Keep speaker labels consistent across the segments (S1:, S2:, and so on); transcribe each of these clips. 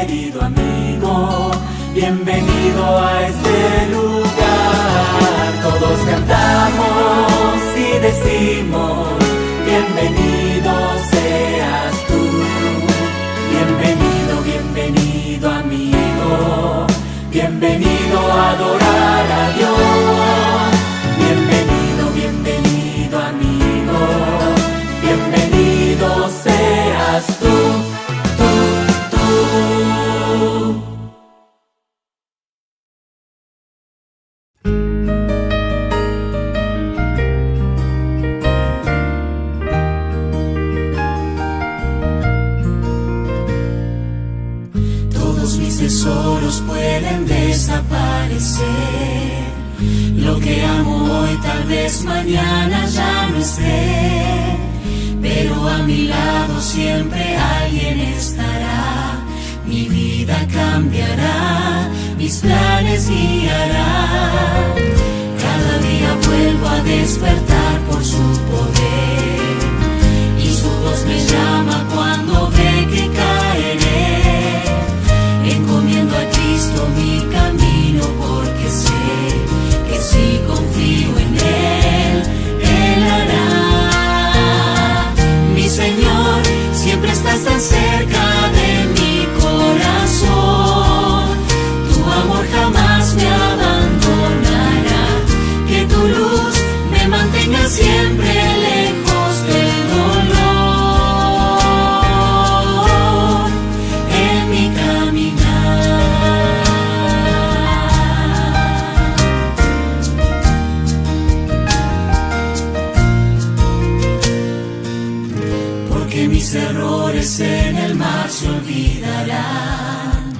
S1: querido amigo, bienvenido a este lugar. Todos cantamos y decimos, bienvenido seas tú. Bienvenido, bienvenido amigo, bienvenido a adorar a Dios. Bienvenido, bienvenido amigo, bienvenido seas tú. Todos mis tesoros pueden desaparecer. Lo que amo hoy tal vez mañana ya no esté, pero a mi lado siempre alguien estará. Mi vida cambiará, mis planes guiará. Cada día vuelvo a despertar por su poder, y su voz me llama cuando ve que caeré. Encomiendo a Cristo mi camino porque sé que si confío en Él, Él hará. Mi Señor, siempre estás tan cerca de mi corazón. Tu amor jamás me abandonará. Que tu luz me mantenga siempre lejos del dolor en mi caminar. Porque mis errores en el mar se olvidarán,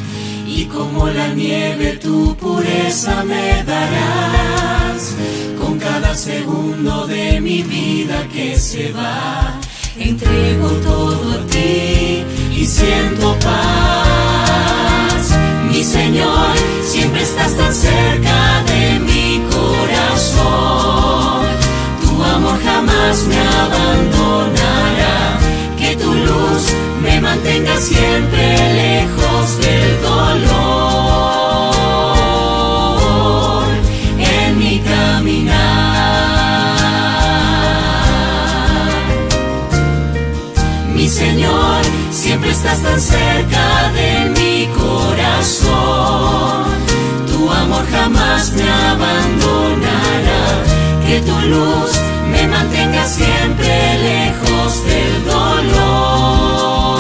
S1: y como la nieve tu pureza me darás. Con cada segundo de mi vida que se va, entrego todo a ti y siento paz. Mi Señor, siempre estás tan cerca de mi corazón. Tu amor jamás me abandonará. Que tu luz me mantenga siempre lejos del dolor en mi caminar. Mi Señor, siempre estás tan cerca de mi corazón. Tu amor jamás me abandonará. Que tu luz me mantenga siempre lejos del dolor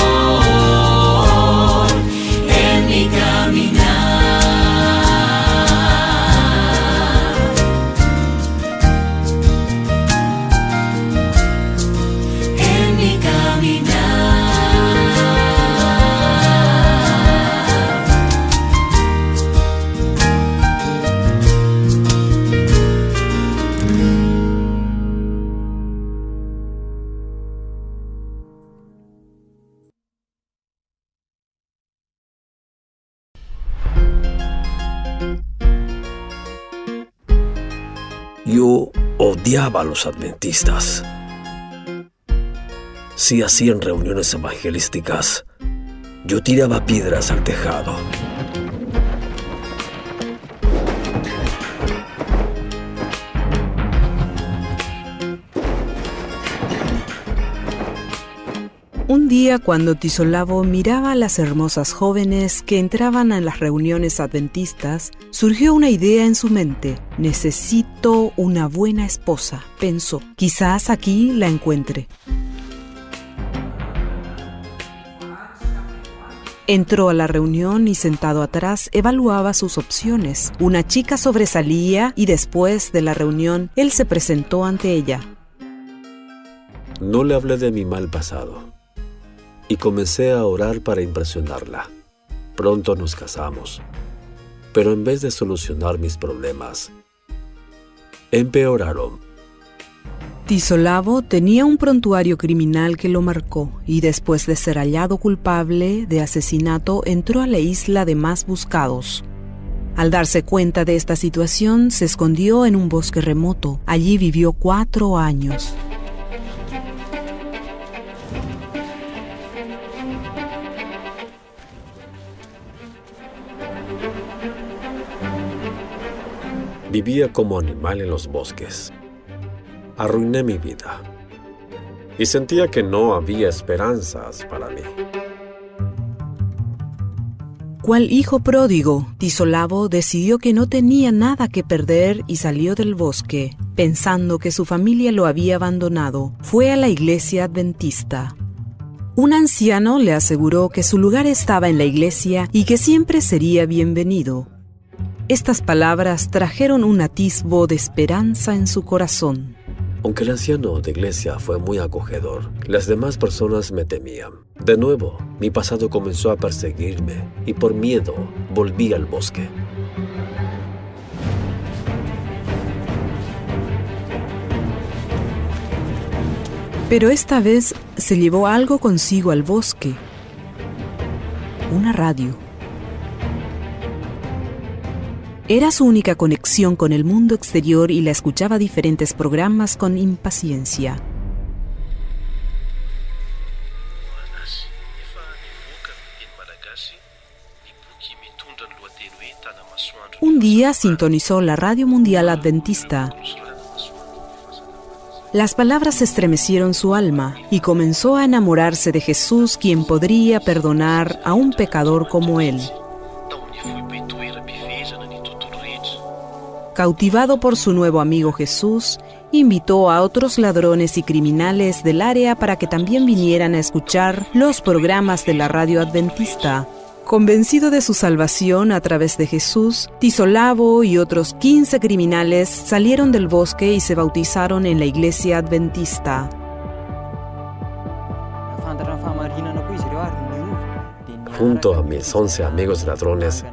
S1: en mi caminar. En mi caminar.
S2: Yo odiaba a los adventistas. Si hacían reuniones evangelísticas, yo tiraba piedras al tejado.
S3: Un día, cuando Tisolavo miraba a las hermosas jóvenes que entraban a las reuniones adventistas, surgió una idea en su mente. Necesito una buena esposa, pensó. Quizás aquí la encuentre. Entró a la reunión y sentado atrás evaluaba sus opciones. Una chica sobresalía y después de la reunión, él se presentó ante ella.
S2: No le hablé de mi mal pasado y comencé a orar para impresionarla. Pronto nos casamos, pero en vez de solucionar mis problemas, empeoraron.
S3: Tisolavo tenía un prontuario criminal que lo marcó y después de ser hallado culpable de asesinato entró a la isla de más buscados. Al darse cuenta de esta situación, se escondió en un bosque remoto. Allí vivió 4 años.
S2: Vivía como animal en los bosques. Arruiné mi vida. Y sentía que no había esperanzas para mí.
S3: Cual hijo pródigo, Tisolavo decidió que no tenía nada que perder y salió del bosque, pensando que su familia lo había abandonado. Fue a la iglesia adventista. Un anciano le aseguró que su lugar estaba en la iglesia y que siempre sería bienvenido. Estas palabras trajeron un atisbo de esperanza en su corazón.
S2: Aunque el anciano de iglesia fue muy acogedor, las demás personas me temían. De nuevo, mi pasado comenzó a perseguirme y por miedo volví al bosque.
S3: Pero esta vez se llevó algo consigo al bosque. Una radio. Era su única conexión con el mundo exterior y la escuchaba diferentes programas con impaciencia. Un día sintonizó la Radio Mundial Adventista. Las palabras estremecieron su alma y comenzó a enamorarse de Jesús, quien podría perdonar a un pecador como él. Cautivado por su nuevo amigo Jesús, invitó a otros ladrones y criminales del área para que también vinieran a escuchar los programas de la radio adventista. Convencido de su salvación a través de Jesús, Tisolavo y otros 15 criminales salieron del bosque y se bautizaron en la iglesia adventista.
S2: Junto a mis 11 amigos ladrones,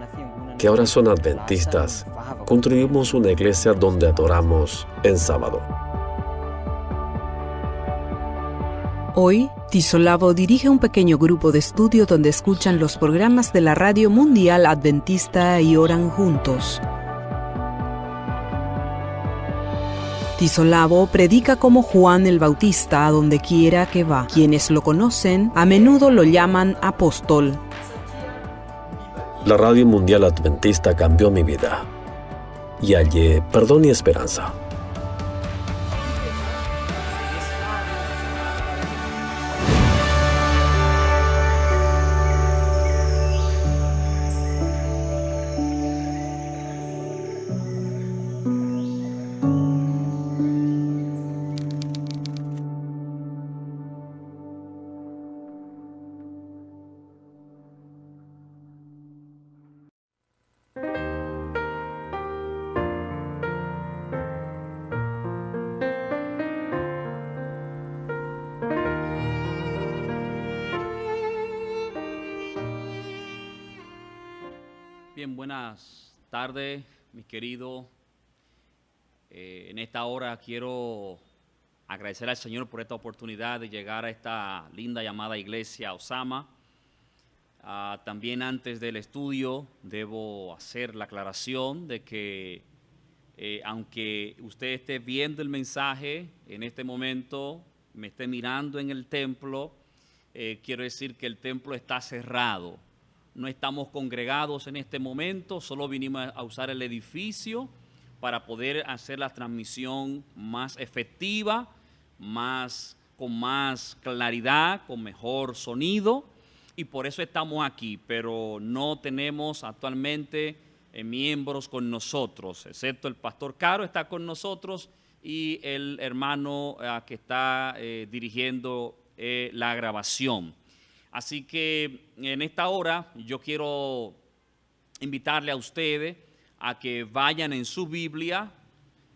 S2: que ahora son adventistas, construimos una iglesia donde adoramos en sábado.
S3: Hoy, Tisolavo dirige un pequeño grupo de estudio donde escuchan los programas de la Radio Mundial Adventista y oran juntos. Tisolavo predica como Juan el Bautista a donde quiera que va. Quienes lo conocen a menudo lo llaman apóstol.
S2: La Radio Mundial Adventista cambió mi vida y hallé perdón y esperanza.
S4: Bien, buenas tardes, mis queridos. En esta hora quiero agradecer al Señor por esta oportunidad de llegar a esta linda llamada iglesia Osama. También antes del estudio debo hacer la aclaración de que aunque usted esté viendo el mensaje en este momento, me esté mirando en el templo, quiero decir que el templo está cerrado. No estamos congregados en este momento, solo vinimos a usar el edificio para poder hacer la transmisión más efectiva, con más claridad, con mejor sonido, y por eso estamos aquí, pero no tenemos actualmente miembros con nosotros, excepto el pastor Caro está con nosotros y el hermano que está dirigiendo la grabación. Así que en esta hora yo quiero invitarle a ustedes a que vayan en su Biblia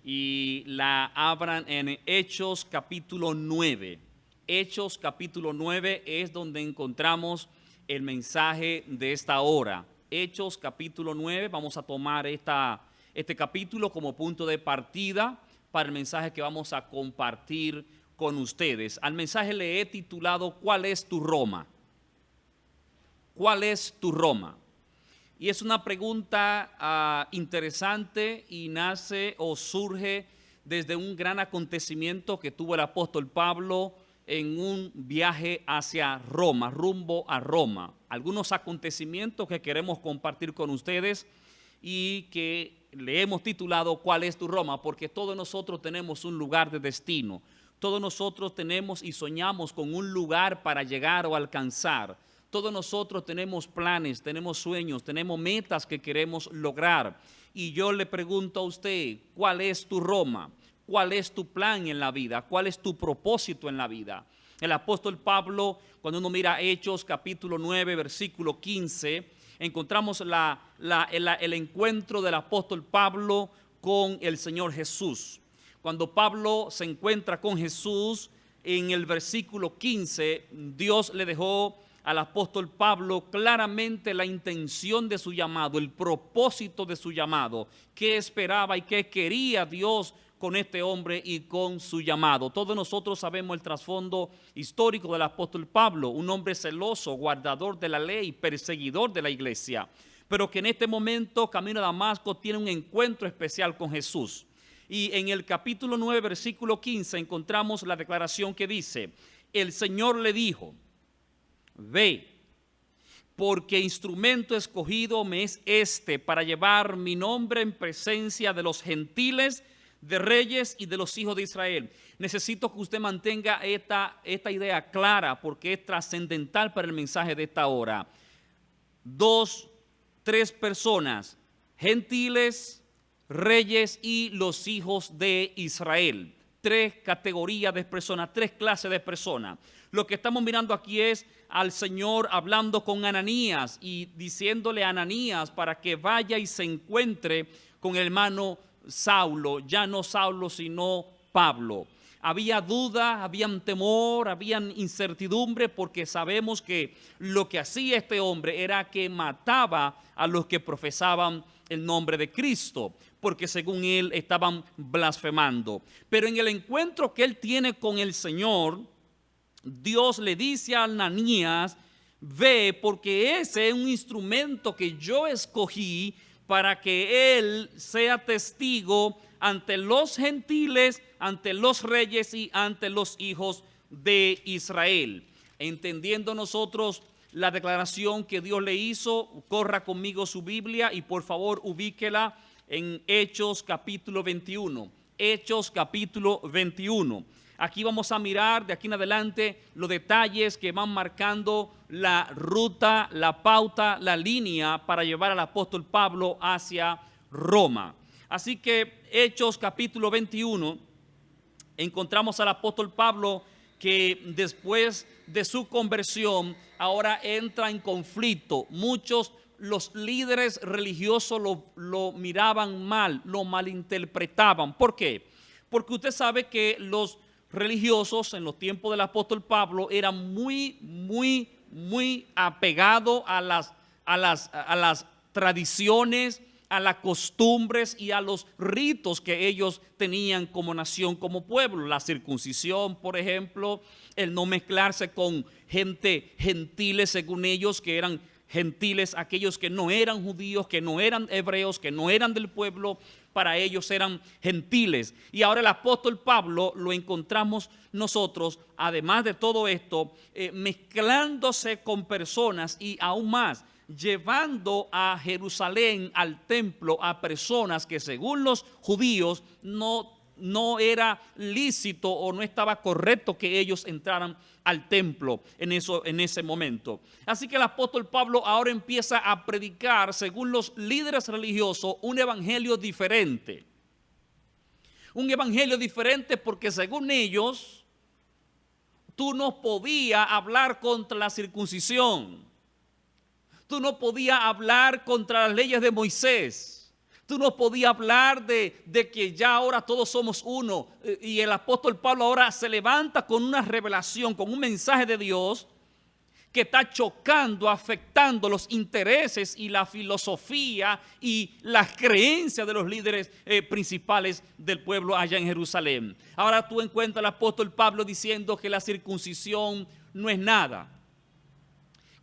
S4: y la abran en Hechos capítulo 9. Hechos capítulo 9 es donde encontramos el mensaje de esta hora. Hechos capítulo 9, vamos a tomar este capítulo como punto de partida para el mensaje que vamos a compartir con ustedes. Al mensaje le he titulado ¿Cuál es tu Roma? ¿Cuál es tu Roma? Y es una pregunta interesante y nace o surge desde un gran acontecimiento que tuvo el apóstol Pablo en un viaje hacia Roma, rumbo a Roma. Algunos acontecimientos que queremos compartir con ustedes y que le hemos titulado ¿Cuál es tu Roma? Porque todos nosotros tenemos un lugar de destino. Todos nosotros tenemos y soñamos con un lugar para llegar o alcanzar. Todos nosotros tenemos planes, tenemos sueños, tenemos metas que queremos lograr. Y yo le pregunto a usted, ¿cuál es tu Roma? ¿Cuál es tu plan en la vida? ¿Cuál es tu propósito en la vida? El apóstol Pablo, cuando uno mira Hechos capítulo 9, versículo 15, encontramos el encuentro del apóstol Pablo con el Señor Jesús. Cuando Pablo se encuentra con Jesús, en el versículo 15, Dios le dejó al apóstol Pablo claramente la intención de su llamado, el propósito de su llamado, qué esperaba y qué quería Dios con este hombre y con su llamado. Todos nosotros sabemos el trasfondo histórico del apóstol Pablo, un hombre celoso, guardador de la ley, perseguidor de la iglesia, pero que en este momento, camino a Damasco, tiene un encuentro especial con Jesús. Y en el capítulo 9, versículo 15, encontramos la declaración que dice, el Señor le dijo, ve, porque instrumento escogido me es este para llevar mi nombre en presencia de los gentiles, de reyes y de los hijos de Israel. Necesito que usted mantenga esta idea clara porque es trascendental para el mensaje de esta hora. 3 personas, gentiles, reyes y los hijos de Israel. 3 categorías de personas, 3 clases de personas. Lo que estamos mirando aquí es al Señor hablando con Ananías y diciéndole a Ananías para que vaya y se encuentre con el hermano Saulo, ya no Saulo sino Pablo. Había duda, habían temor, habían incertidumbre porque sabemos que lo que hacía este hombre era que mataba a los que profesaban el nombre de Cristo, porque según él estaban blasfemando. Pero en el encuentro que él tiene con el Señor, Dios le dice a Ananías, ve, porque ese es un instrumento que yo escogí para que él sea testigo ante los gentiles, ante los reyes y ante los hijos de Israel. Entendiendo nosotros la declaración que Dios le hizo, corra conmigo su Biblia y por favor ubíquela en Hechos capítulo 21. Hechos capítulo 21. Aquí vamos a mirar de aquí en adelante los detalles que van marcando la ruta, la pauta, la línea para llevar al apóstol Pablo hacia Roma. Así que Hechos capítulo 21, encontramos al apóstol Pablo que después de su conversión ahora entra en conflicto. Muchos los líderes religiosos lo miraban mal, lo malinterpretaban. ¿Por qué? Porque usted sabe que los religiosos en los tiempos del apóstol Pablo eran muy apegados a las tradiciones, a las costumbres y a los ritos que ellos tenían como nación, como pueblo. La circuncisión, por ejemplo, el no mezclarse con gente gentiles según ellos, que eran gentiles, aquellos que no eran judíos, que no eran hebreos, que no eran del pueblo, para ellos eran gentiles. Y ahora el apóstol Pablo lo encontramos nosotros, además de todo esto, mezclándose con personas y aún más, llevando a Jerusalén, al templo, a personas que según los judíos no era lícito o no estaba correcto que ellos entraran al templo en ese momento. Así que el apóstol Pablo ahora empieza a predicar, según los líderes religiosos, un evangelio diferente. Un evangelio diferente porque según ellos, tú no podías hablar contra la circuncisión. Tú no podías hablar contra las leyes de Moisés. Tú no podías hablar de que ya ahora todos somos uno. Y el apóstol Pablo ahora se levanta con una revelación, con un mensaje de Dios que está chocando, afectando los intereses y la filosofía y las creencias de los líderes principales del pueblo allá en Jerusalén. Ahora tú encuentras al apóstol Pablo diciendo que la circuncisión no es nada,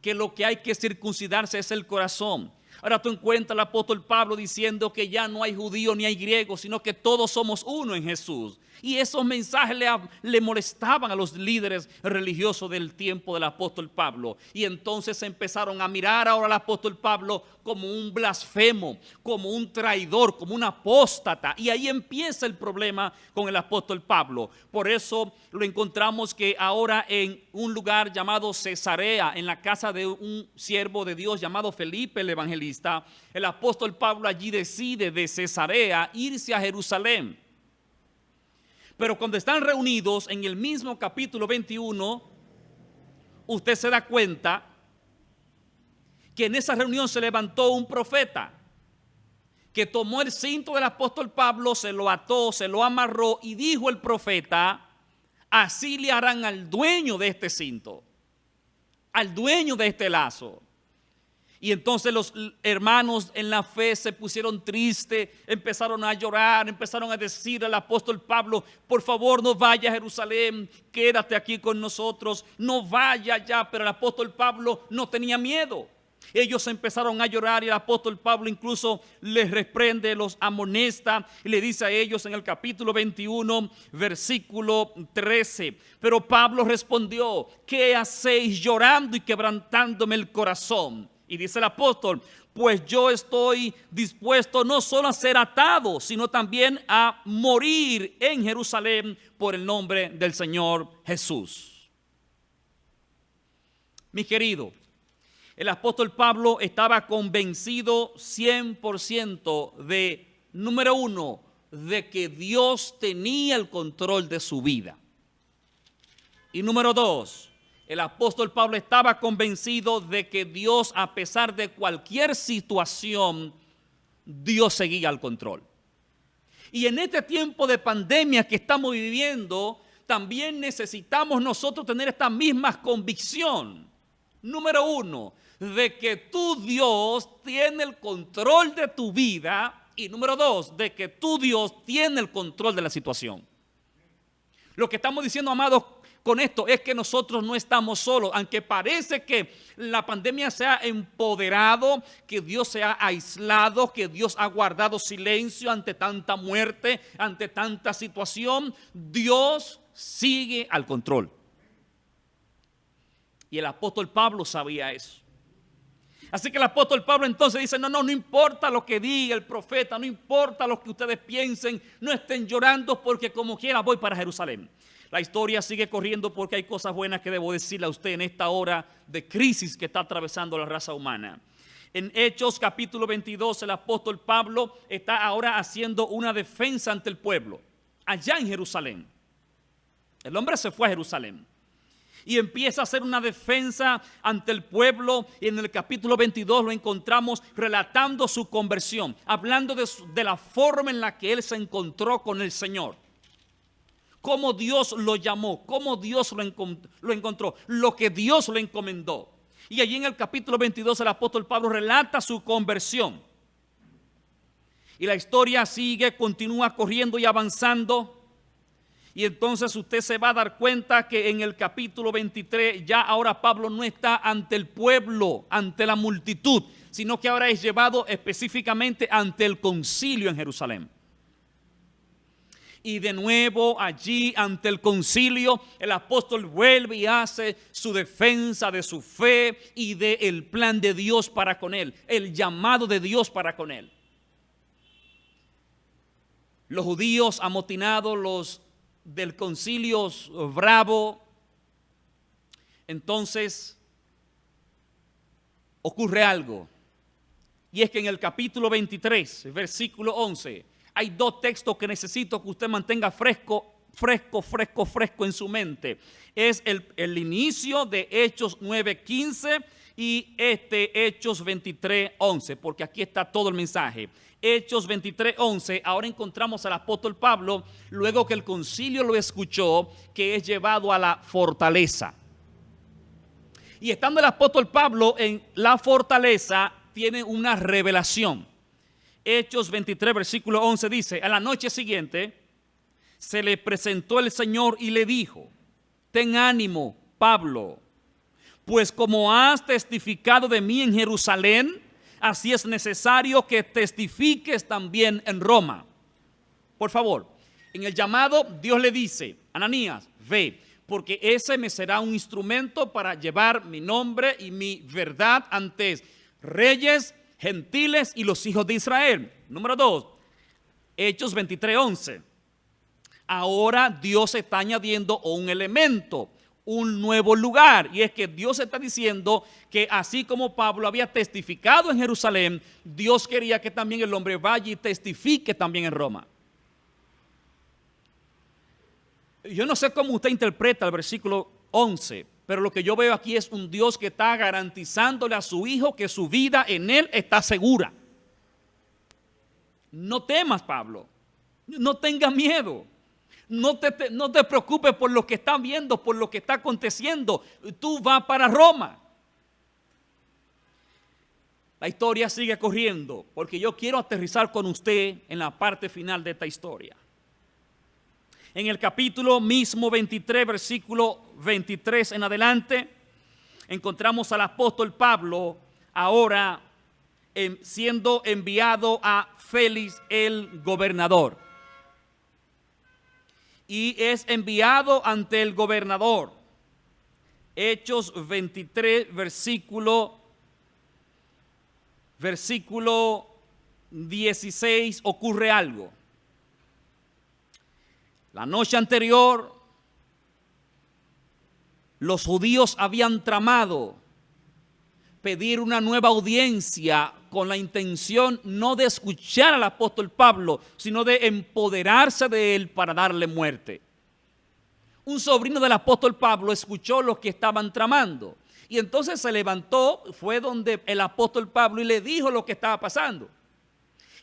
S4: que lo que hay que circuncidarse es el corazón. Ahora tú encuentras al apóstol Pablo diciendo que ya no hay judío ni hay griego, sino que todos somos uno en Jesús. Y esos mensajes le molestaban a los líderes religiosos del tiempo del apóstol Pablo. Y entonces empezaron a mirar ahora al apóstol Pablo como un blasfemo, como un traidor, como un apóstata. Y ahí empieza el problema con el apóstol Pablo. Por eso lo encontramos que ahora en un lugar llamado Cesarea, en la casa de un siervo de Dios llamado Felipe el evangelista, el apóstol Pablo allí decide de Cesarea irse a Jerusalén. Pero cuando están reunidos en el mismo capítulo 21, usted se da cuenta que en esa reunión se levantó un profeta que tomó el cinto del apóstol Pablo, se lo ató, se lo amarró y dijo el profeta: así le harán al dueño de este cinto, al dueño de este lazo. Y entonces los hermanos en la fe se pusieron tristes, empezaron a llorar, empezaron a decir al apóstol Pablo: por favor, no vaya a Jerusalén, quédate aquí con nosotros, no vaya ya. Pero el apóstol Pablo no tenía miedo. Ellos empezaron a llorar y el apóstol Pablo incluso les reprende, los amonesta y le dice a ellos en el capítulo 21, versículo 13: pero Pablo respondió: ¿qué hacéis llorando y quebrantándome el corazón? Y dice el apóstol: pues yo estoy dispuesto no solo a ser atado, sino también a morir en Jerusalén por el nombre del Señor Jesús. Mi querido, el apóstol Pablo estaba convencido 100% de, número uno, de que Dios tenía el control de su vida. Y número dos, el apóstol Pablo estaba convencido de que Dios, a pesar de cualquier situación, Dios seguía al control. Y en este tiempo de pandemia que estamos viviendo, también necesitamos nosotros tener esta misma convicción. Número uno, de que tu Dios tiene el control de tu vida. Y número dos, de que tu Dios tiene el control de la situación. Lo que estamos diciendo, amados, con esto es que nosotros no estamos solos. Aunque parece que la pandemia se ha empoderado, que Dios se ha aislado, que Dios ha guardado silencio ante tanta muerte, ante tanta situación, Dios sigue al control. Y el apóstol Pablo sabía eso. Así que el apóstol Pablo entonces dice: no importa lo que diga el profeta, no importa lo que ustedes piensen, no estén llorando, porque como quiera voy para Jerusalén. La historia sigue corriendo porque hay cosas buenas que debo decirle a usted en esta hora de crisis que está atravesando la raza humana. En Hechos capítulo 22, el apóstol Pablo está ahora haciendo una defensa ante el pueblo, allá en Jerusalén. El hombre se fue a Jerusalén y empieza a hacer una defensa ante el pueblo, y en el capítulo 22 lo encontramos relatando su conversión, hablando de la forma en la que él se encontró con el Señor, cómo Dios lo llamó, cómo Dios lo encontró, lo que Dios le encomendó. Y allí en el capítulo 22 el apóstol Pablo relata su conversión. Y la historia sigue, continúa corriendo y avanzando. Y entonces usted se va a dar cuenta que en el capítulo 23 ya ahora Pablo no está ante el pueblo, ante la multitud, sino que ahora es llevado específicamente ante el concilio en Jerusalén. Y de nuevo allí ante el concilio el apóstol vuelve y hace su defensa de su fe y del plan de Dios para con él, el llamado de Dios para con él. Los judíos amotinados, los del concilio bravo. Entonces ocurre algo, y es que en el capítulo 23, versículo 11, hay dos textos que necesito que usted mantenga fresco en su mente. Es el inicio de Hechos 9:15 y Hechos 23:11, porque aquí está todo el mensaje. Hechos 23:11, ahora encontramos al apóstol Pablo, luego que el concilio lo escuchó, que es llevado a la fortaleza. Y estando el apóstol Pablo en la fortaleza, tiene una revelación. Hechos 23, versículo 11 dice: a la noche siguiente se le presentó el Señor y le dijo: ten ánimo, Pablo, pues como has testificado de mí en Jerusalén, así es necesario que testifiques también en Roma. Por favor, en el llamado Dios le dice, Ananías, ve, porque ese me será un instrumento para llevar mi nombre y mi verdad ante reyes, gentiles y los hijos de Israel. Número 2, Hechos 23:11. Ahora Dios está añadiendo un elemento, un nuevo lugar, y es que Dios está diciendo que así como Pablo había testificado en Jerusalén, Dios quería que también el hombre vaya y testifique también en Roma. Yo no sé cómo usted interpreta el versículo 11, pero lo que yo veo aquí es un Dios que está garantizándole a su hijo que su vida en él está segura. No temas, Pablo, no tengas miedo. No te preocupes por lo que está viendo, por lo que está aconteciendo. Tú vas para Roma. La historia sigue corriendo porque yo quiero aterrizar con usted en la parte final de esta historia. En el capítulo mismo 23, versículo 23 en adelante, encontramos al apóstol Pablo ahora siendo enviado a Félix el gobernador. Y es enviado ante el gobernador. Hechos 23, versículo 16, ocurre algo. La noche anterior, los judíos habían tramado pedir una nueva audiencia con la intención no de escuchar al apóstol Pablo, sino de empoderarse de él para darle muerte. Un sobrino del apóstol Pablo escuchó lo que estaban tramando y entonces se levantó, fue donde el apóstol Pablo y le dijo lo que estaba pasando.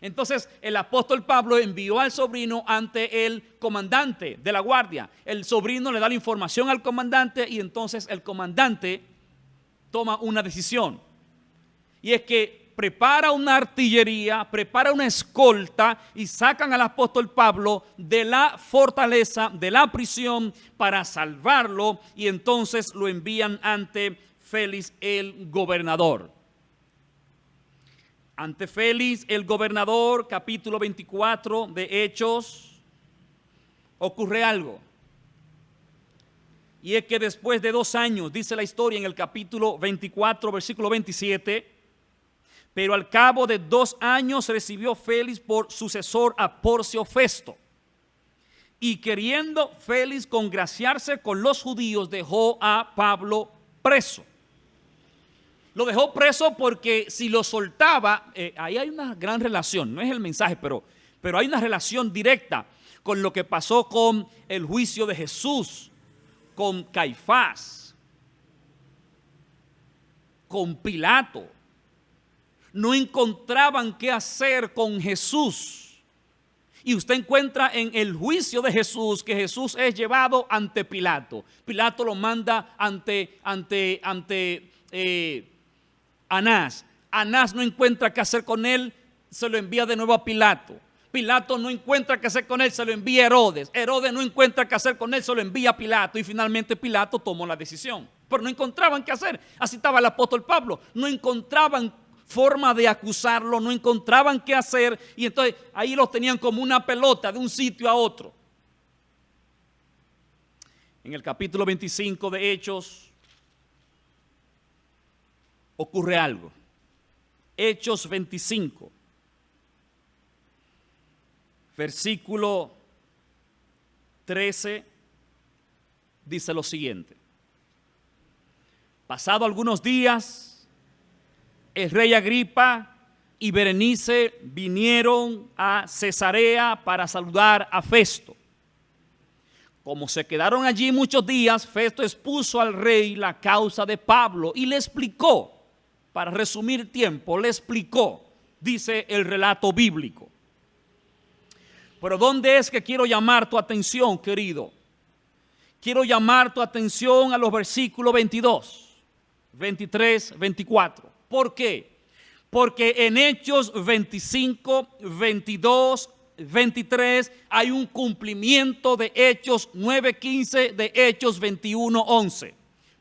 S4: Entonces el apóstol Pablo envió al sobrino ante el comandante de la guardia. El sobrino le da la información al comandante y entonces el comandante toma una decisión. Y es que prepara una artillería, prepara una escolta y sacan al apóstol Pablo de la fortaleza, de la prisión para salvarlo y entonces lo envían ante Félix el gobernador. Ante Félix el gobernador, capítulo 24 de Hechos, ocurre algo. Y es que después de 2 años, dice la historia en el capítulo 24, versículo 27, pero al cabo de 2 años recibió Félix por sucesor a Porcio Festo. Y queriendo Félix congraciarse con los judíos, dejó a Pablo preso. Lo dejó preso porque si lo soltaba, ahí hay una gran relación, no es el mensaje, pero hay una relación directa con lo que pasó con el juicio de Jesús, con Caifás, con Pilato. No encontraban qué hacer con Jesús. Y usted encuentra en el juicio de Jesús que Jesús es llevado ante Pilato. Pilato lo manda ante Anás. Anás no encuentra qué hacer con él, se lo envía de nuevo a Pilato. Pilato no encuentra qué hacer con él, se lo envía a Herodes. Herodes no encuentra qué hacer con él, se lo envía a Pilato. Y finalmente Pilato tomó la decisión. Pero no encontraban qué hacer. Así estaba el apóstol Pablo. No encontraban forma de acusarlo, no encontraban qué hacer. Y entonces ahí los tenían como una pelota de un sitio a otro. En el capítulo 25 de Hechos ocurre algo. Hechos 25, versículo 13, dice lo siguiente. Pasado algunos días, el rey Agripa y Berenice vinieron a Cesarea para saludar a Festo. Como se quedaron allí muchos días, Festo expuso al rey la causa de Pablo y le explicó. Para resumir tiempo, le explicó, dice el relato bíblico. Pero ¿dónde es que quiero llamar tu atención, querido? Quiero llamar tu atención a los versículos 22, 23, 24. ¿Por qué? Porque en Hechos 25, 22, 23 hay un cumplimiento de Hechos 9:15, de Hechos 21:11.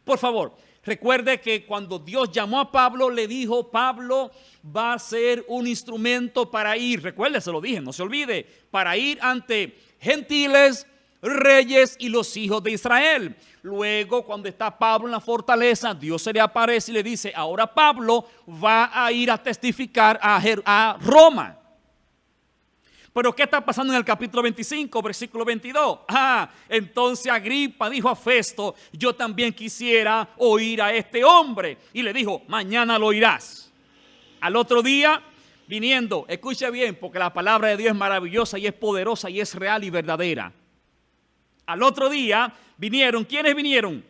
S4: Por favor, Recuerde que cuando Dios llamó a Pablo, le dijo: Pablo va a ser un instrumento para ir. Recuerde, se lo dije, no se olvide, para ir ante gentiles, reyes y los hijos de Israel. Luego, cuando está Pablo en la fortaleza, Dios se le aparece y le dice: ahora Pablo va a ir a testificar a Roma. Pero ¿qué está pasando en el capítulo 25, versículo 22? Entonces Agripa dijo a Festo: yo también quisiera oír a este hombre. Y le dijo: mañana lo oirás. Al otro día, viniendo, escuche bien, porque la palabra de Dios es maravillosa y es poderosa y es real y verdadera. Al otro día vinieron, ¿quiénes vinieron?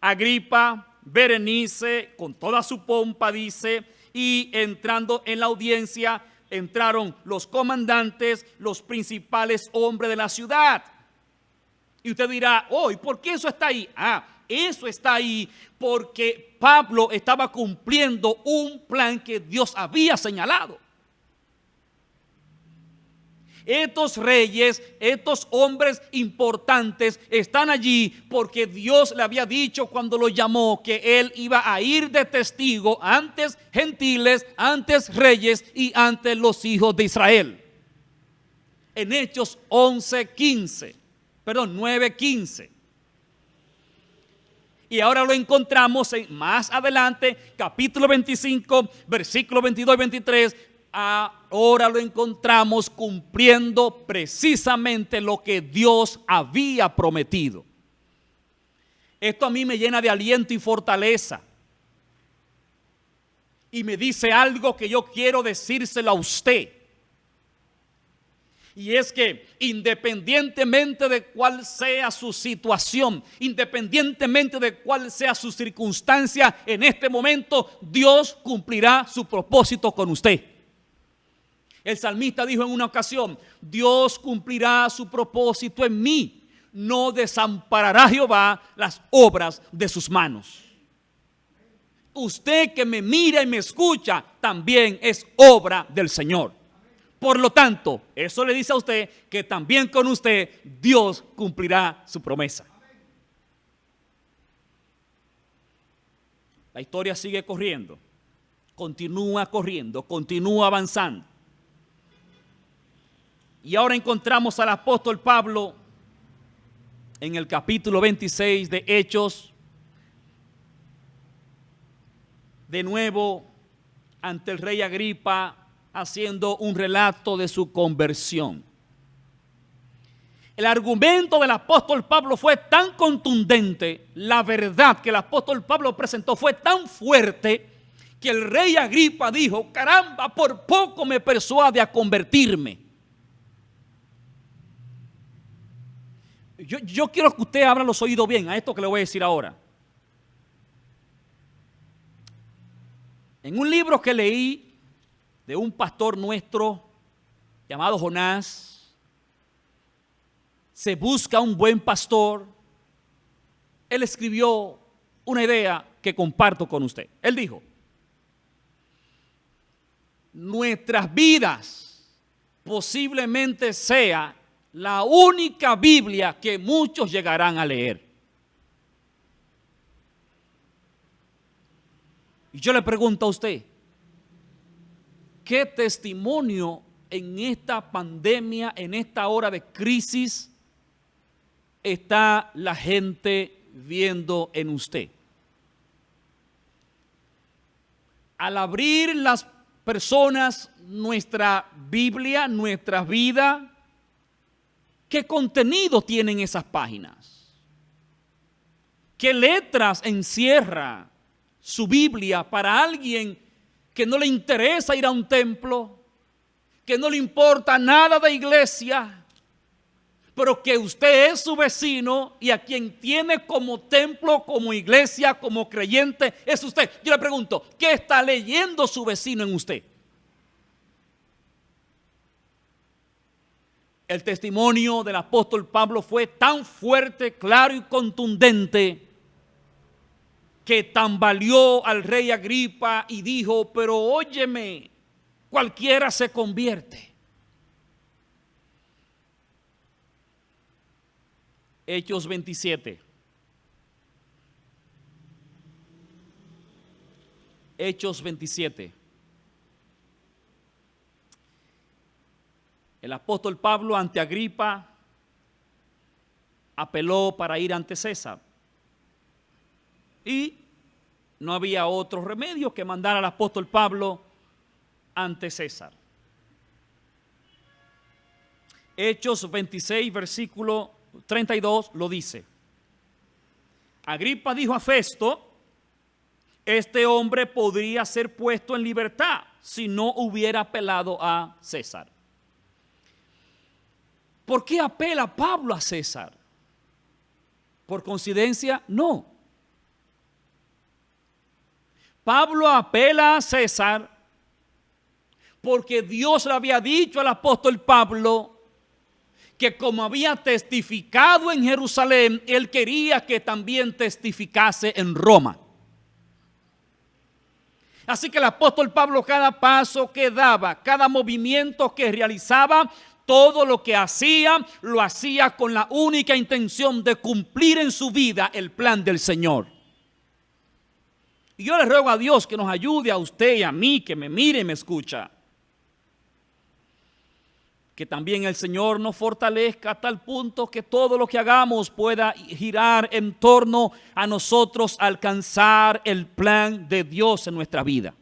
S4: Agripa, Berenice, con toda su pompa, dice, y entrando en la audiencia, entraron los comandantes, los principales hombres de la ciudad. Y usted dirá: ¿y por qué eso está ahí? Eso está ahí porque Pablo estaba cumpliendo un plan que Dios había señalado. Estos reyes, estos hombres importantes están allí porque Dios le había dicho cuando lo llamó que él iba a ir de testigo antes gentiles, antes reyes y antes los hijos de Israel. En Hechos 9:15. Y ahora lo encontramos más adelante, capítulo 25, versículos 22 y 23. Ahora lo encontramos cumpliendo precisamente lo que Dios había prometido. Esto a mí me llena de aliento y fortaleza. Y me dice algo que yo quiero decírselo a usted. Y es que independientemente de cuál sea su situación, independientemente de cuál sea su circunstancia en este momento, Dios cumplirá su propósito con usted. El salmista dijo en una ocasión: Dios cumplirá su propósito en mí, no desamparará Jehová las obras de sus manos. Usted que me mira y me escucha también es obra del Señor. Por lo tanto, eso le dice a usted que también con usted Dios cumplirá su promesa. La historia sigue corriendo, continúa avanzando. Y ahora encontramos al apóstol Pablo en el capítulo 26 de Hechos, de nuevo ante el rey Agripa, haciendo un relato de su conversión. El argumento del apóstol Pablo fue tan contundente, la verdad que el apóstol Pablo presentó fue tan fuerte, que el rey Agripa dijo: caramba, por poco me persuade a convertirme. Yo quiero que usted abra los oídos bien a esto que le voy a decir ahora. En un libro que leí de un pastor nuestro llamado Jonás, se busca un buen pastor. Él escribió una idea que comparto con usted. Él dijo: nuestras vidas posiblemente sea la única Biblia que muchos llegarán a leer. Y yo le pregunto a usted: ¿qué testimonio en esta pandemia, en esta hora de crisis, está la gente viendo en usted? Al abrir las personas nuestra Biblia, nuestra vida, ¿qué contenido tienen esas páginas? ¿Qué letras encierra su Biblia para alguien que no le interesa ir a un templo, que no le importa nada de iglesia, pero que usted es su vecino y a quien tiene como templo, como iglesia, como creyente, es usted? Yo le pregunto: ¿qué está leyendo su vecino en usted? El testimonio del apóstol Pablo fue tan fuerte, claro y contundente, que tambaleó al rey Agripa y dijo: pero óyeme, cualquiera se convierte. Hechos 27. Hechos 27. El apóstol Pablo ante Agripa apeló para ir ante César. Y no había otro remedio que mandar al apóstol Pablo ante César. Hechos 26, versículo 32 lo dice. Agripa dijo a Festo: este hombre podría ser puesto en libertad si no hubiera apelado a César. ¿Por qué apela Pablo a César? ¿Por coincidencia? No. Pablo apela a César porque Dios le había dicho al apóstol Pablo que como había testificado en Jerusalén, él quería que también testificase en Roma. Así que el apóstol Pablo, cada paso que daba, cada movimiento que realizaba, todo lo que hacía, lo hacía con la única intención de cumplir en su vida el plan del Señor. Y yo le ruego a Dios que nos ayude a usted y a mí, que me mire y me escucha. Que también el Señor nos fortalezca a tal punto que todo lo que hagamos pueda girar en torno a nosotros alcanzar el plan de Dios en nuestra vida.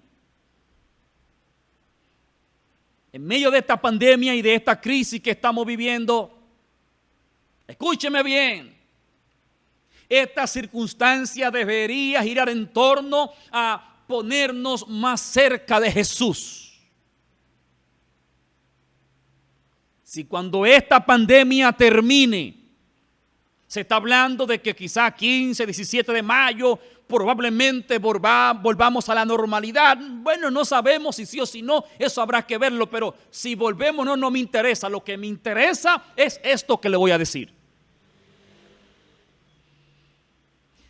S4: En medio de esta pandemia y de esta crisis que estamos viviendo, escúcheme bien, esta circunstancia debería girar en torno a ponernos más cerca de Jesús. Si cuando esta pandemia termine, se está hablando de que quizá 15, 17 de mayo probablemente volvamos a la normalidad. Bueno, no sabemos si sí o si no, eso habrá que verlo, pero si volvemos no me interesa. Lo que me interesa es esto que le voy a decir.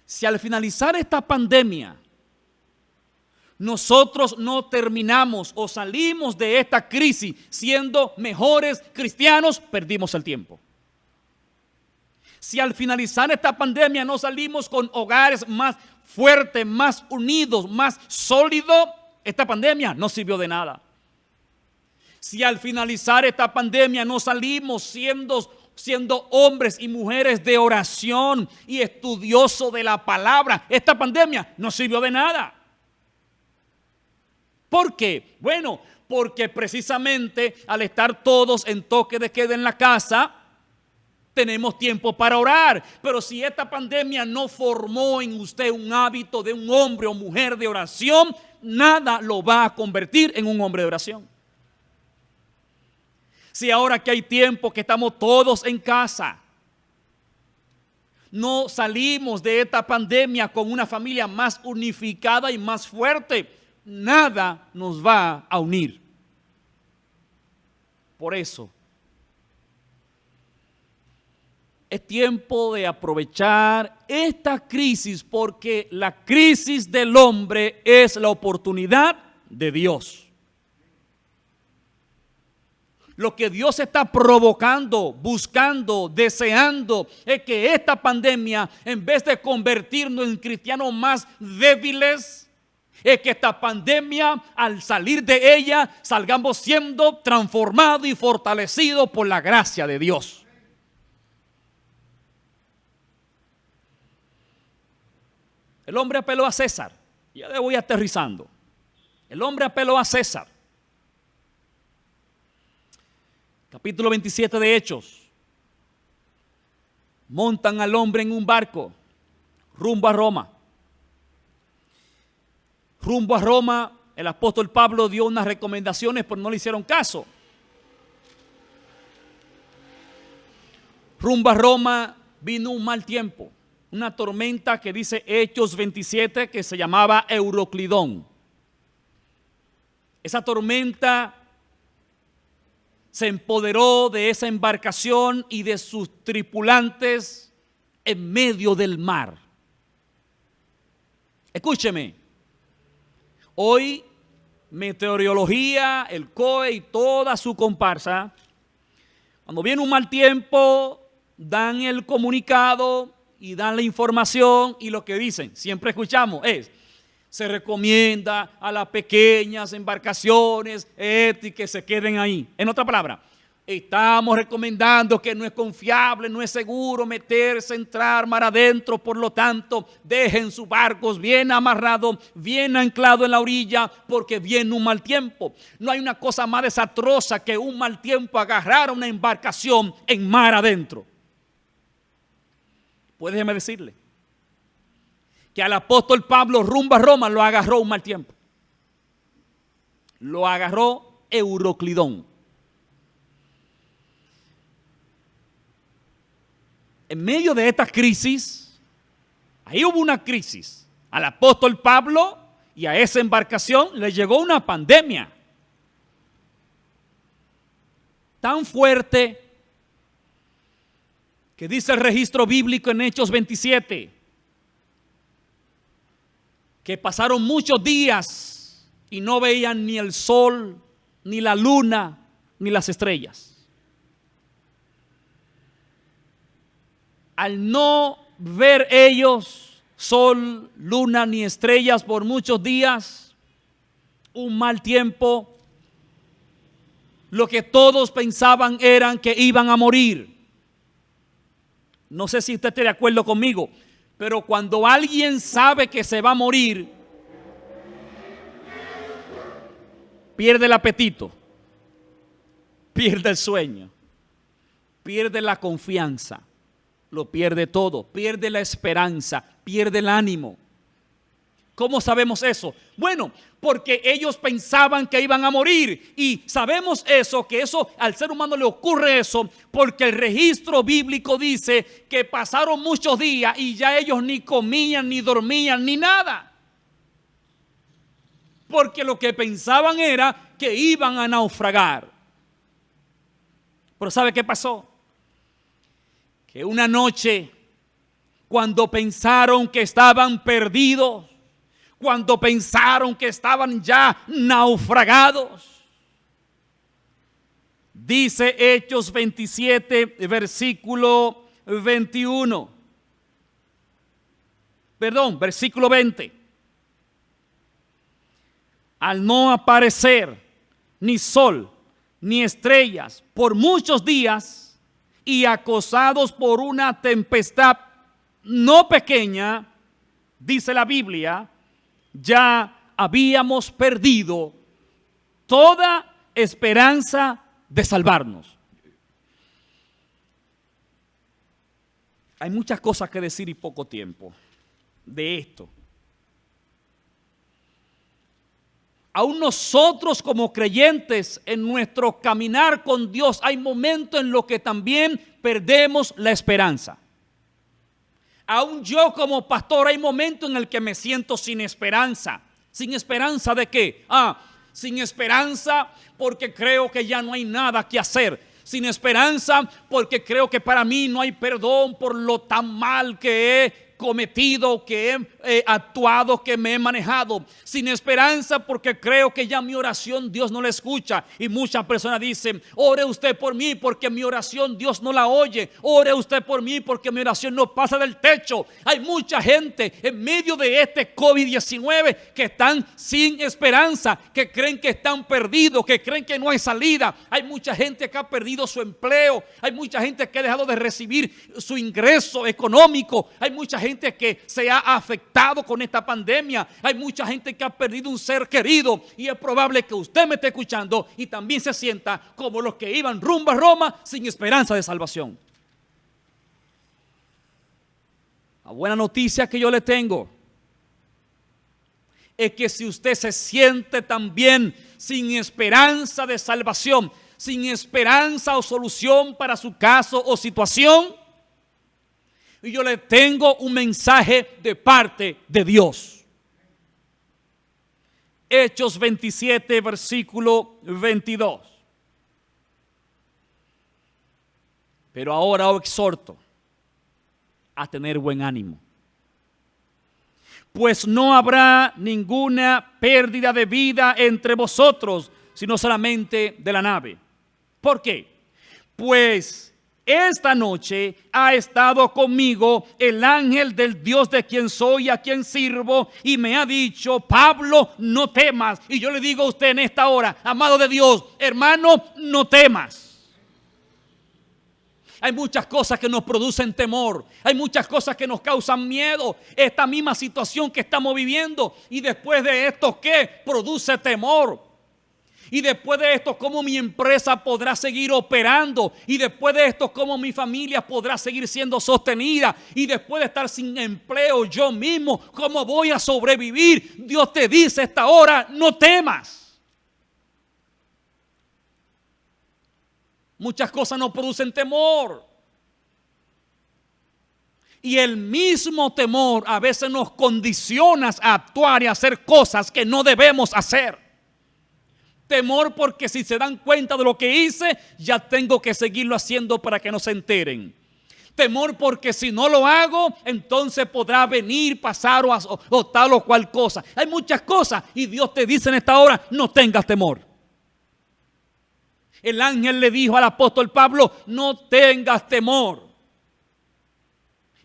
S4: Si al finalizar esta pandemia nosotros no terminamos o salimos de esta crisis siendo mejores cristianos, perdimos el tiempo. Si al finalizar esta pandemia no salimos con hogares más fuertes, más unidos, más sólidos, esta pandemia no sirvió de nada. Si al finalizar esta pandemia no salimos siendo hombres y mujeres de oración y estudiosos de la palabra, esta pandemia no sirvió de nada. ¿Por qué? Bueno, porque precisamente al estar todos en toque de queda en la casa, tenemos tiempo para orar. Pero si esta pandemia no formó en usted un hábito de un hombre o mujer de oración, nada lo va a convertir en un hombre de oración. Si ahora que hay tiempo que estamos todos en casa, no salimos de esta pandemia con una familia más unificada y más fuerte, nada nos va a unir. Por eso, es tiempo de aprovechar esta crisis, porque la crisis del hombre es la oportunidad de Dios. Lo que Dios está provocando, buscando, deseando, es que esta pandemia, en vez de convertirnos en cristianos más débiles, es que esta pandemia, al salir de ella, salgamos siendo transformados y fortalecidos por la gracia de Dios. El hombre apeló a César. Ya le voy aterrizando. El hombre apeló a César. Capítulo 27 de Hechos. Montan al hombre en un barco rumbo a Roma. Rumbo a Roma, el apóstol Pablo dio unas recomendaciones, pero no le hicieron caso. Rumbo a Roma vino un mal tiempo, una tormenta que dice Hechos 27 que se llamaba Euroclidón. Esa tormenta se empoderó de esa embarcación y de sus tripulantes en medio del mar. Escúcheme. Hoy, meteorología, el COE y toda su comparsa, cuando viene un mal tiempo, dan el comunicado y dan la información, y lo que dicen, siempre escuchamos, es: Se recomienda a las pequeñas embarcaciones que se queden ahí. En otra palabra, estamos recomendando que no es confiable, no es seguro meterse, entrar mar adentro. Por lo tanto, dejen sus barcos bien amarrados, bien anclados en la orilla, porque viene un mal tiempo. No hay una cosa más desastrosa que un mal tiempo, agarrar una embarcación en mar adentro. Pues déjeme decirle que al apóstol Pablo rumbo a Roma lo agarró un mal tiempo. Lo agarró Euroclidón. En medio de esta crisis, ahí hubo una crisis. Al apóstol Pablo y a esa embarcación le llegó una pandemia tan fuerte que dice el registro bíblico en Hechos 27 que pasaron muchos días y no veían ni el sol, ni la luna, ni las estrellas. Al no ver ellos sol, luna, ni estrellas por muchos días, un mal tiempo, lo que todos pensaban eran que iban a morir. No sé si usted está de acuerdo conmigo, pero cuando alguien sabe que se va a morir, pierde el apetito, pierde el sueño, pierde la confianza, lo pierde todo, pierde la esperanza, pierde el ánimo. ¿Cómo sabemos eso? Bueno, porque ellos pensaban que iban a morir, y sabemos eso, que eso al ser humano le ocurre eso, porque el registro bíblico dice que pasaron muchos días y ya ellos ni comían, ni dormían, ni nada. Porque lo que pensaban era que iban a naufragar. Pero ¿sabe qué pasó? Que una noche, cuando pensaron que estaban perdidos, cuando pensaron que estaban ya naufragados, dice Hechos 27, versículo 21. Perdón, versículo 20. Al no aparecer ni sol ni estrellas por muchos días y acosados por una tempestad no pequeña, dice la Biblia, ya habíamos perdido toda esperanza de salvarnos. Hay muchas cosas que decir y poco tiempo de esto. Aún nosotros como creyentes en nuestro caminar con Dios hay momentos en los que también perdemos la esperanza. Aún yo como pastor hay momentos en el que me siento sin esperanza. ¿Sin esperanza de qué? Sin esperanza porque creo que ya no hay nada que hacer. Sin esperanza porque creo que para mí no hay perdón por lo tan mal que he cometido, que he actuado, que me he manejado. Sin esperanza porque creo que ya mi oración Dios no la escucha. Y muchas personas dicen: ore usted por mí porque mi oración Dios no la oye. Ore usted por mí porque mi oración no pasa del techo. Hay mucha gente en medio de este COVID-19 que están sin esperanza, que creen que están perdidos, que creen que no hay salida. Hay mucha gente que ha perdido su empleo. Hay mucha gente que ha dejado de recibir su ingreso económico. Hay mucha gente que se ha afectado con esta pandemia. Hay mucha gente que ha perdido un ser querido, y es probable que usted me esté escuchando y también se sienta como los que iban rumbo a Roma sin esperanza de salvación. La buena noticia que yo le tengo es que si usted se siente también sin esperanza de salvación, sin esperanza o solución para su caso o situación, y yo le tengo un mensaje de parte de Dios. Hechos 27, versículo 22. Pero ahora os exhorto a tener buen ánimo, pues no habrá ninguna pérdida de vida entre vosotros, sino solamente de la nave. ¿Por qué? Pues esta noche ha estado conmigo el ángel del Dios de quien soy, a quien sirvo, y me ha dicho: Pablo, no temas. Y yo le digo a usted en esta hora, amado de Dios, hermano, no temas. Hay muchas cosas que nos producen temor. Hay muchas cosas que nos causan miedo. Esta misma situación que estamos viviendo. Y después de esto, ¿qué? Produce temor. Y después de esto, ¿cómo mi empresa podrá seguir operando? Y después de esto, ¿cómo mi familia podrá seguir siendo sostenida? Y después de estar sin empleo yo mismo, ¿cómo voy a sobrevivir? Dios te dice esta hora: no temas. Muchas cosas nos producen temor. Y el mismo temor a veces nos condiciona a actuar y a hacer cosas que no debemos hacer. Temor porque si se dan cuenta de lo que hice, ya tengo que seguirlo haciendo para que no se enteren. Temor porque si no lo hago, entonces podrá venir, pasar o tal o cual cosa. Hay muchas cosas y Dios te dice en esta hora: no tengas temor. El ángel le dijo al apóstol Pablo: no tengas temor.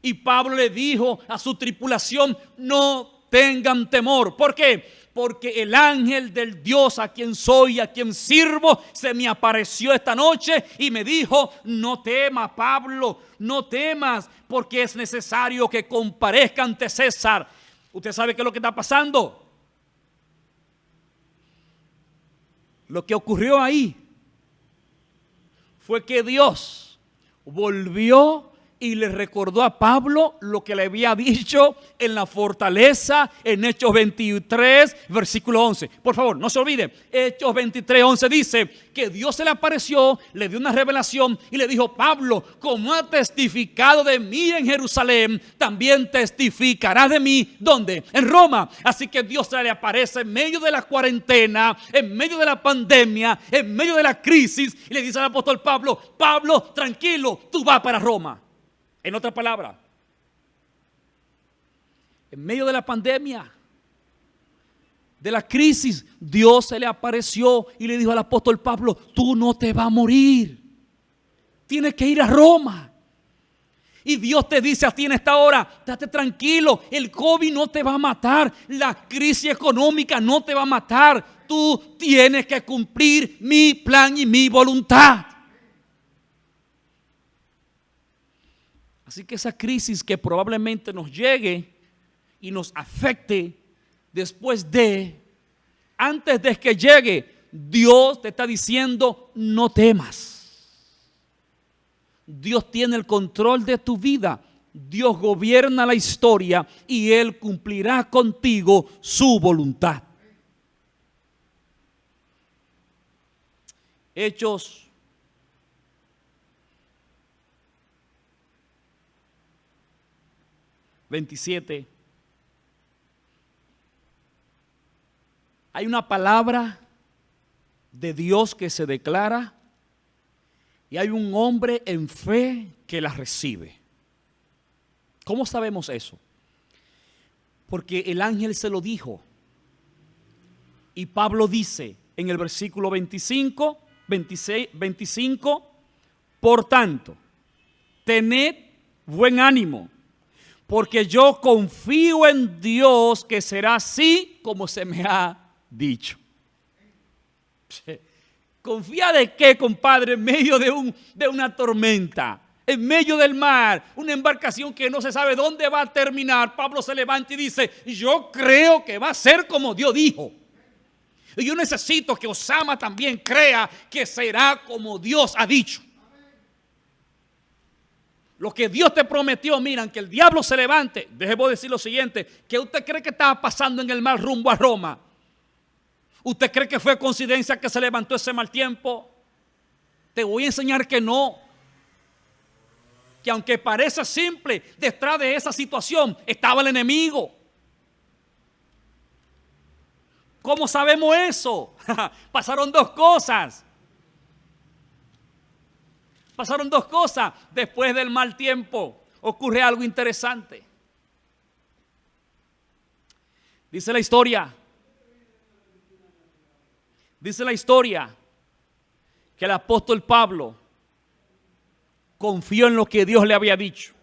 S4: Y Pablo le dijo a su tripulación: no tengan temor. ¿Por qué? Porque el ángel del Dios a quien soy, a quien sirvo, se me apareció esta noche y me dijo: no temas, Pablo, no temas, porque es necesario que comparezca ante César. ¿Usted sabe qué es lo que está pasando? Lo que ocurrió ahí fue que Dios volvió y le recordó a Pablo lo que le había dicho en la fortaleza en Hechos 23, versículo 11. Por favor, no se olvide, Hechos 23, 11 dice que Dios se le apareció, le dio una revelación y le dijo: Pablo, como ha testificado de mí en Jerusalén, también testificará de mí, ¿dónde? En Roma. Así que Dios se le aparece en medio de la cuarentena, en medio de la pandemia, en medio de la crisis, y le dice al apóstol Pablo: Pablo, tranquilo, tú vas para Roma. En otra palabra, en medio de la pandemia, de la crisis, Dios se le apareció y le dijo al apóstol Pablo: tú no te vas a morir, tienes que ir a Roma. Y Dios te dice a ti en esta hora: date tranquilo, el COVID no te va a matar, la crisis económica no te va a matar, tú tienes que cumplir mi plan y mi voluntad. Así que esa crisis que probablemente nos llegue y nos afecte antes de que llegue, Dios te está diciendo: no temas. Dios tiene el control de tu vida. Dios gobierna la historia y Él cumplirá contigo su voluntad. Hechos 27. Hay una palabra de Dios que se declara y hay un hombre en fe que la recibe. ¿Cómo sabemos eso? Porque el ángel se lo dijo. Y Pablo dice en el versículo 25, por tanto, tened buen ánimo, porque yo confío en Dios que será así como se me ha dicho. ¿Confía de qué, compadre? En medio de una tormenta, en medio del mar, una embarcación que no se sabe dónde va a terminar. Pablo se levanta y dice: yo creo que va a ser como Dios dijo. Y yo necesito que Osama también crea que será como Dios ha dicho. Lo que Dios te prometió, miran, que el diablo se levante. Déjeme decir lo siguiente: ¿qué usted cree que estaba pasando en el mar rumbo a Roma? ¿Usted cree que fue coincidencia que se levantó ese mal tiempo? Te voy a enseñar que no. Que aunque parece simple, detrás de esa situación estaba el enemigo. ¿Cómo sabemos eso? Pasaron dos cosas. Pasaron dos cosas. Después del mal tiempo ocurre algo interesante. Dice la historia que el apóstol Pablo confió en lo que Dios le había dicho.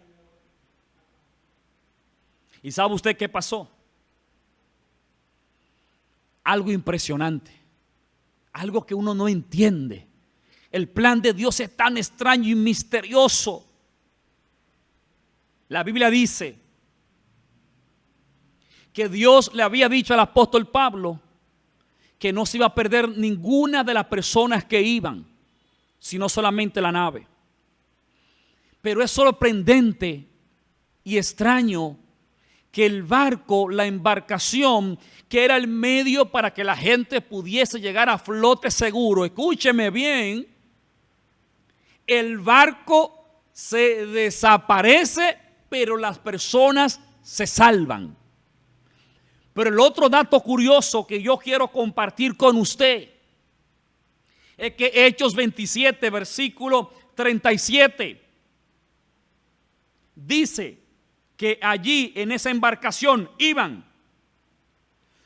S4: ¿Y sabe usted qué pasó? Algo impresionante, algo que uno no entiende. El plan de Dios es tan extraño y misterioso. La Biblia dice que Dios le había dicho al apóstol Pablo que no se iba a perder ninguna de las personas que iban, sino solamente la nave. Pero es sorprendente y extraño que el barco, la embarcación, que era el medio para que la gente pudiese llegar a flote seguro, escúcheme bien, el barco se desaparece, pero las personas se salvan. Pero el otro dato curioso que yo quiero compartir con usted es que Hechos 27, versículo 37, dice que allí en esa embarcación iban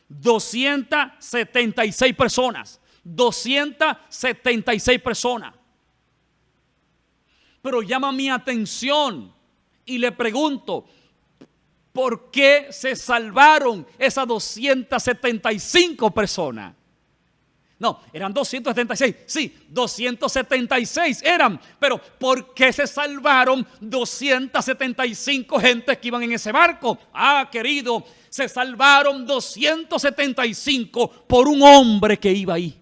S4: 276 personas. 276 personas. Pero llama mi atención y le pregunto, ¿por qué se salvaron esas 275 personas? No, eran 276. Sí, 276 eran. Pero ¿por qué se salvaron 275 gentes que iban en ese barco? Ah, querido, se salvaron 275 por un hombre que iba ahí.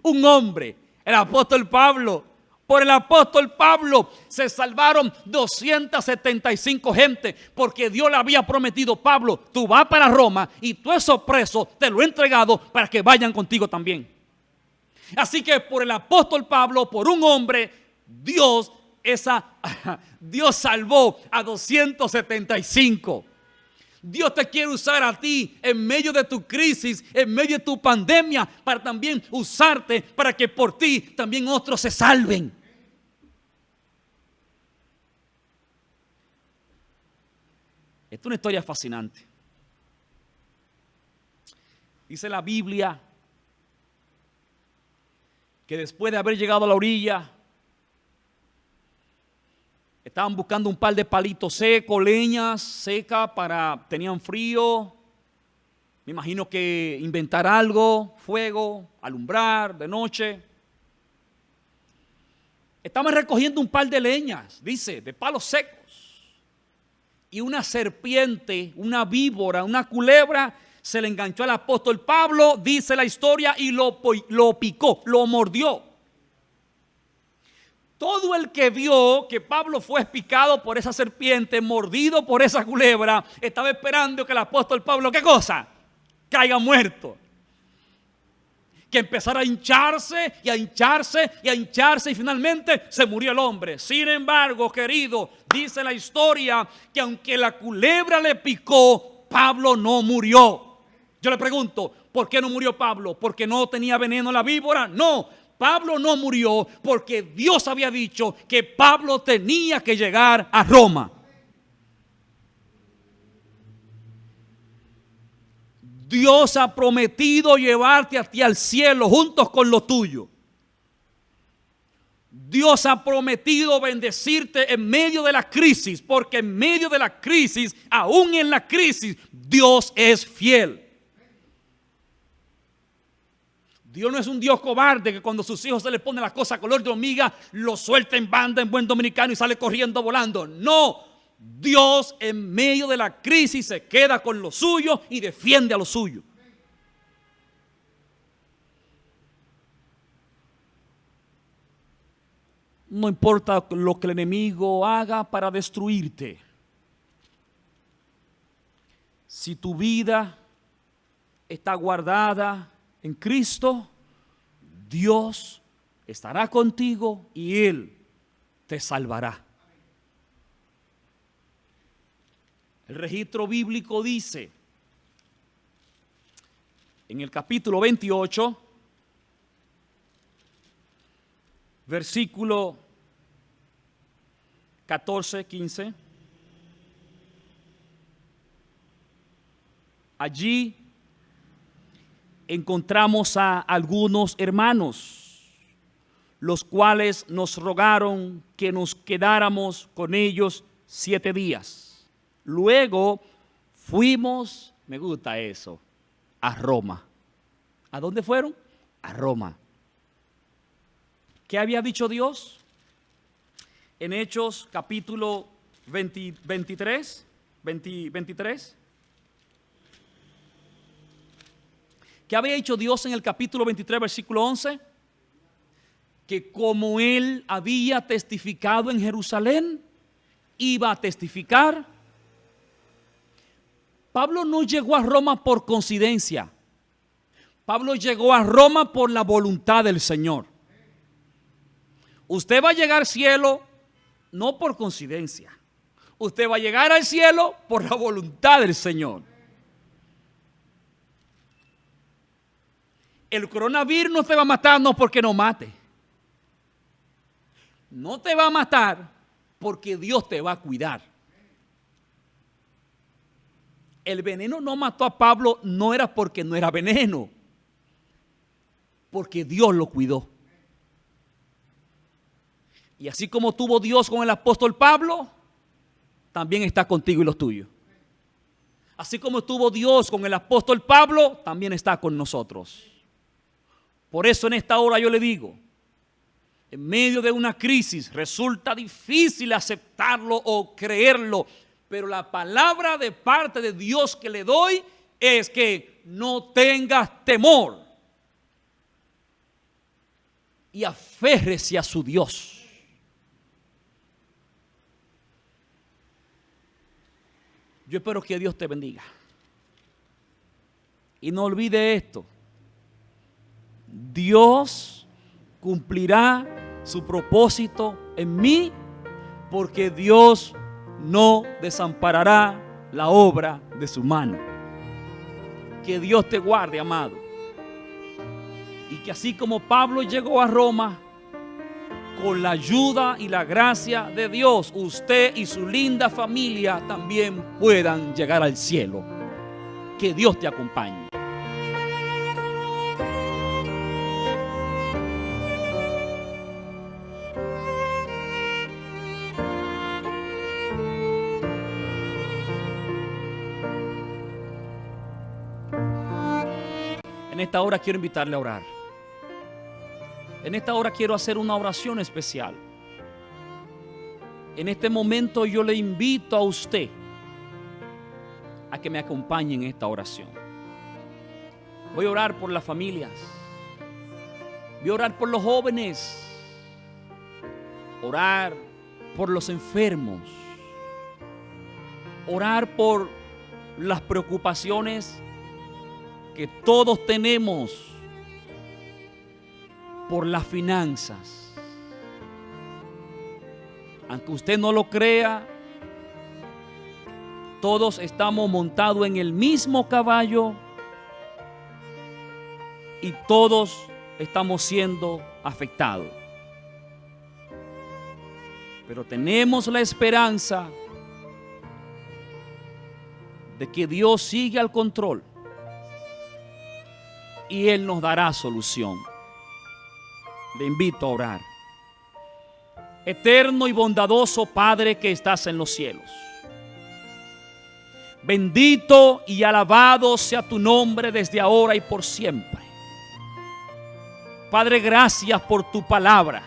S4: Un hombre, el apóstol Pablo. Por el apóstol Pablo se salvaron 275 gente, porque Dios le había prometido: Pablo, tú vas para Roma y tú esos presos te lo he entregado para que vayan contigo también. Así que por el apóstol Pablo, por un hombre, Dios salvó a 275. Dios te quiere usar a ti en medio de tu crisis, en medio de tu pandemia, para también usarte para que por ti también otros se salven. Esta es una historia fascinante. Dice la Biblia que después de haber llegado a la orilla, estaban buscando un par de palitos secos, leñas secas, tenían frío. Me imagino que inventar algo, fuego, alumbrar de noche. Estaban recogiendo un par de leñas, dice, de palos secos. Y una serpiente, una víbora, una culebra se le enganchó al apóstol Pablo, dice la historia, y lo picó, lo mordió. Todo el que vio que Pablo fue picado por esa serpiente, mordido por esa culebra, estaba esperando que el apóstol Pablo, ¿qué cosa? Caiga muerto. Que empezara a hincharse y a hincharse y a hincharse, y finalmente se murió el hombre. Sin embargo, querido, dice la historia que aunque la culebra le picó, Pablo no murió. Yo le pregunto, ¿por qué no murió Pablo? ¿Porque no tenía veneno la víbora? No, Pablo no murió porque Dios había dicho que Pablo tenía que llegar a Roma. Dios ha prometido llevarte a ti al cielo juntos con lo tuyo. Dios ha prometido bendecirte en medio de la crisis, porque en medio de la crisis, aún en la crisis, Dios es fiel. Dios no es un Dios cobarde que cuando a sus hijos se les pone las cosas color de hormiga, lo suelta en banda en buen dominicano y sale corriendo volando. No. Dios en medio de la crisis se queda con lo suyo y defiende a lo suyo. No importa lo que el enemigo haga para destruirte. Si tu vida está guardada en Cristo, Dios estará contigo y Él te salvará. El registro bíblico dice, en el capítulo 28, versículo 14, 15, allí encontramos a algunos hermanos, los cuales nos rogaron que nos quedáramos con ellos 7 días. Luego fuimos, me gusta eso, a Roma. ¿A dónde fueron? A Roma. ¿Qué había dicho Dios? En Hechos capítulo 23. ¿Qué había dicho Dios en el capítulo 23, versículo 11? Que como Él había testificado en Jerusalén, iba a testificar. Pablo no llegó a Roma por coincidencia. Pablo llegó a Roma por la voluntad del Señor. Usted va a llegar al cielo no por coincidencia. Usted va a llegar al cielo por la voluntad del Señor. El coronavirus no te va a matar no porque no mate. No te va a matar porque Dios te va a cuidar. El veneno no mató a Pablo, no era porque no era veneno, porque Dios lo cuidó. Y así como tuvo Dios con el apóstol Pablo, también está contigo y los tuyos. Así como estuvo Dios con el apóstol Pablo, también está con nosotros. Por eso en esta hora yo le digo, en medio de una crisis resulta difícil aceptarlo o creerlo, pero la palabra de parte de Dios que le doy es que no tengas temor y aférrese a su Dios. Yo espero que Dios te bendiga. Y no olvide esto. Dios cumplirá su propósito en mí porque Dios no desamparará la obra de su mano. Que Dios te guarde, amado. Y que así como Pablo llegó a Roma, con la ayuda y la gracia de Dios, usted y su linda familia también puedan llegar al cielo. Que Dios te acompañe. En esta hora quiero invitarle a orar. En esta hora quiero hacer una oración especial. En este momento yo le invito a usted a que me acompañe en esta oración. Voy a orar por las familias. Voy a orar por los jóvenes. Orar por los enfermos. Orar por las preocupaciones que todos tenemos por las finanzas. Aunque usted no lo crea, todos estamos montados en el mismo caballo y todos estamos siendo afectados. Pero tenemos la esperanza de que Dios sigue al control y Él nos dará solución. Le invito a orar. Eterno y bondadoso Padre que estás en los cielos, bendito y alabado sea tu nombre desde ahora y por siempre. Padre, gracias por tu palabra.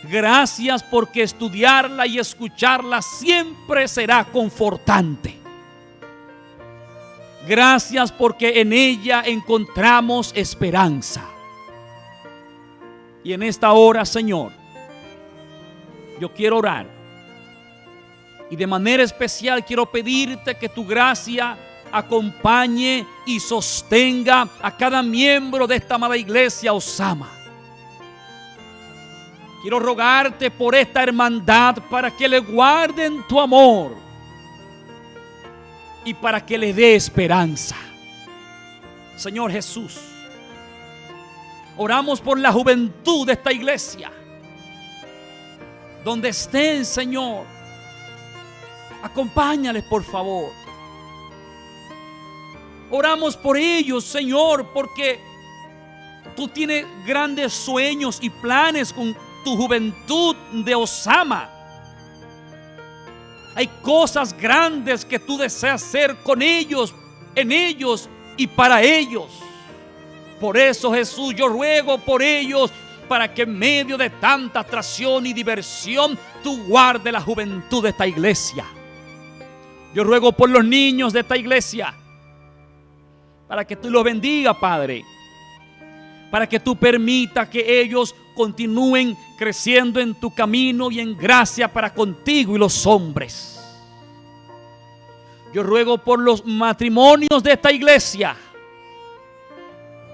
S4: Gracias porque estudiarla y escucharla siempre será confortante. Gracias porque en ella encontramos esperanza. Y en esta hora, Señor, yo quiero orar. Y de manera especial quiero pedirte que tu gracia acompañe y sostenga a cada miembro de esta amada iglesia Osama. Quiero rogarte por esta hermandad para que le guarden tu amor y para que le dé esperanza. Señor Jesús, oramos por la juventud de esta iglesia. Donde estén, Señor, acompáñales, por favor. Oramos por ellos, Señor, porque Tú tienes grandes sueños y planes con tu juventud de Osama. Hay cosas grandes que tú deseas hacer con ellos, en ellos y para ellos. Por eso, Jesús, yo ruego por ellos, para que en medio de tanta atracción y diversión, tú guardes la juventud de esta iglesia. Yo ruego por los niños de esta iglesia, para que tú los bendiga, Padre, para que tú permitas que ellos continúen creciendo en tu camino y en gracia para contigo y los hombres. Yo ruego por los matrimonios de esta iglesia,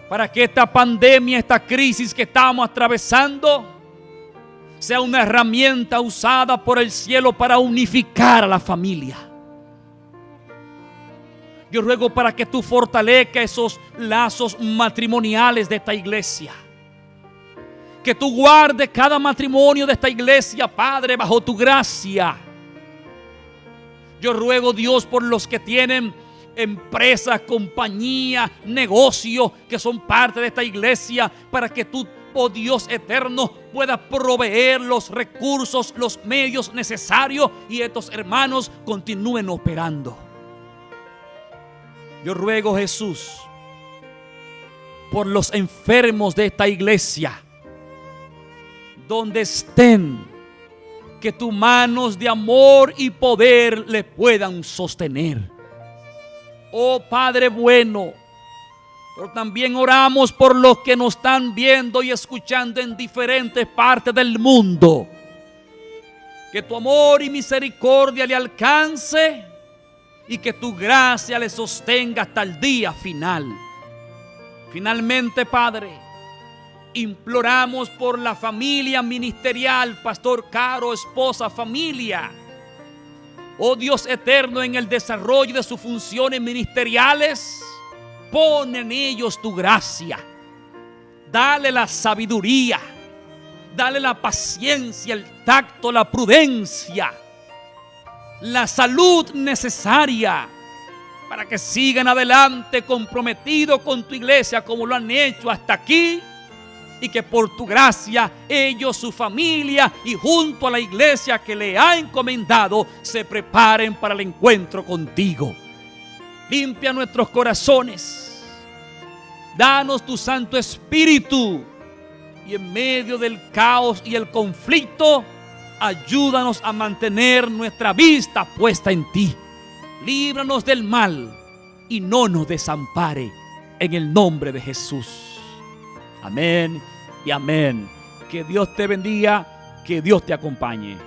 S4: para que esta pandemia, esta crisis que estamos atravesando, sea una herramienta usada por el cielo para unificar a la familia. Yo ruego para que tú fortalezcas esos lazos matrimoniales de esta iglesia. Que tú guardes cada matrimonio de esta iglesia, Padre, bajo tu gracia. Yo ruego, Dios, por los que tienen empresas, compañías, negocios que son parte de esta iglesia, para que tú, oh Dios eterno, puedas proveer los recursos, los medios necesarios y estos hermanos continúen operando. Yo ruego, Jesús, por los enfermos de esta iglesia, donde estén, que tus manos de amor y poder le puedan sostener. Oh Padre bueno, pero también oramos por los que nos están viendo y escuchando en diferentes partes del mundo. Que tu amor y misericordia le alcance y que tu gracia le sostenga hasta el día final. Finalmente, Padre, imploramos por la familia ministerial, Pastor Caro, esposa, familia. Oh Dios eterno, en el desarrollo de sus funciones ministeriales, pon en ellos tu gracia. Dale la sabiduría, dale la paciencia, el tacto, la prudencia, la salud necesaria para que sigan adelante comprometidos con tu iglesia como lo han hecho hasta aquí, y que por tu gracia ellos, su familia y junto a la iglesia que le ha encomendado se preparen para el encuentro contigo. Limpia nuestros corazones, danos tu Santo Espíritu, y en medio del caos y el conflicto, ayúdanos a mantener nuestra vista puesta en ti. Líbranos del mal y no nos desampare, en el nombre de Jesús. Amén y amén. Que Dios te bendiga, que Dios te acompañe.